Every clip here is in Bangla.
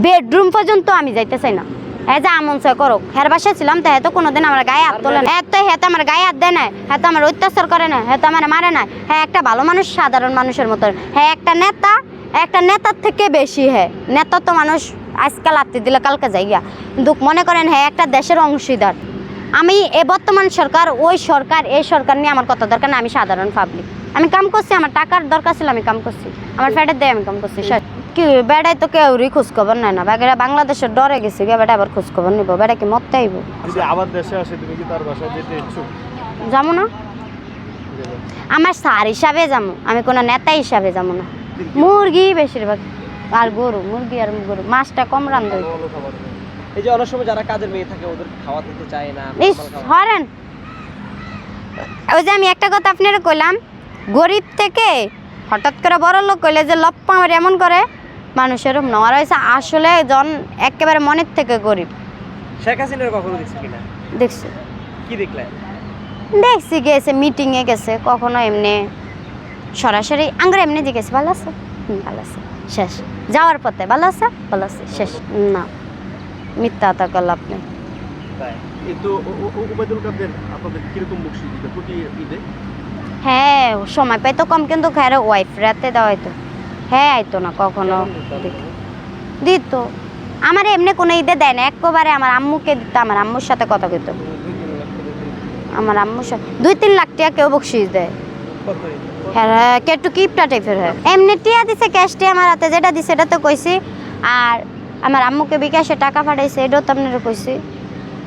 বেডরুম পর্যন্ত আমি যাইতে চাই না। হ্যাঁ যা মন চায় করুক। হ্যাঁ বাসায় ছিলাম তো হ্যাঁ তো কোনোদিন আমার গায়ে হাত তোলে না। হ্যাঁ তো আমার গায়ে হাত দেয় না, হ্যাঁ তো আমার অত্যাচার করে না, হ্যাঁ তো আমার মারে না। হ্যাঁ একটা ভালো মানুষ, সাধারণ মানুষের মতো। হ্যাঁ একটা নেতার থেকে বেশি। হ্যাঁ নেতা তো মানুষ আজকাল আত্মি দিলে কালকে যাই গিয়া, কিন্তু মনে করেন হ্যাঁ একটা দেশের অংশীদার। আমি এ বর্তমান সরকার, ওই সরকার, এই সরকার নিয়ে আমার কত দরকার না। আমি সাধারণ পাবলিক, আমি কাম করছি, আমার টাকার দরকার ছিল, আমি কাম করছি, আমার ফ্যাটের দিয়ে আমি কাম করছি। কি বেড়াই তো কেউরই খোঁজখবর নেয় না। বেড়া বাংলাদেশের ডরে গেছি গে, বেড়া আবার খোঁজখবর নিব, বেড়া কি মরতে আইব। যদি আবার দেশে আসে তুমি কি তার বাসায় যেতে ইচ্ছুক? যাবো না, আমার স্যার হিসাবে যাবো, আমি কোনো নেতা হিসাবে যাবো না। মুরগি বেশিরভাগ, আর গরু, মুরগি আর গরু, মাছটা কম রান্ধে। এই যে অনেক সময় যারা কাজের মেয়ে থাকে ওদের খাওয়া দিতে চায় না, হরেন ওই যে আমি একটা কথা আপনারা কইলাম, গরিব থেকে হঠাৎ করে বড় লোক কইলে যে লপ্পা আমার এমন করে, মানুষের নেওয়ার হয়েছে আসলে জন একেবারে মনের থেকে গরিব। শেখ হাসিনার কখনো দেখছি কিনা? দেখছি। কি দেখলেন? দেখছি গেছে মিটিংয়ে গেছে, কখনো এমনি সরাসরি আঙ্গুর এমনি জিজ্ঞেস ভালো আছে, ভালো আছে, শেষ। যাওয়ার পথে ভালো আছে, ভালো আছে, শেষ। না, মিথ্যা কথা লাভ নেই। কিন্তু ওবায়দুল কাদের আপনাদের কিরকম বকশিশ দিতে প্রতি ঈদে? হ্যাঁ সময় পাইতো কম, কিন্তু খায় ওয়াইফ রাতে দেওয়া হয়তো। হ্যাঁ আইতো না কখনো, দিত। আমার এমনি কোনো ঈদে দেয় না, একবারে আমার আম্মুকে দিত, আমার আম্মুর সাথে কথা কইত। আমার আম্মুর সাথে 2-3 লাখ টাকা কেউ বকশিস দেয়। হ্যাঁ কে একটু কিপটা টাইপের হয়। এমনি টিয়া দিছে, ক্যাশ টিয়া আমার হাতে যেটা দিছে এটা তো কইছি। আর আমার আম্মুকে বিকাশে টাকা পাঠাইছে, এটাও তো আপনারা কইছি।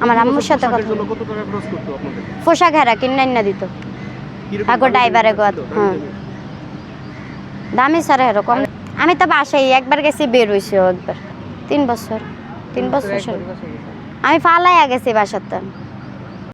আমার আম্মুর সাথে কথা, কত টাকা খরচ করতো আপনাদের? পোশাক হেরা কিনে না দিত আগো ড্রাইভারে গদ। হ্যাঁ দামি স্যার এরকম। আমি তো বাসায় একবার গেছি, বের হয়েছি একবার 3 বছর, 3 বছর আমি ফালাইয়া গেছি বাসাতে।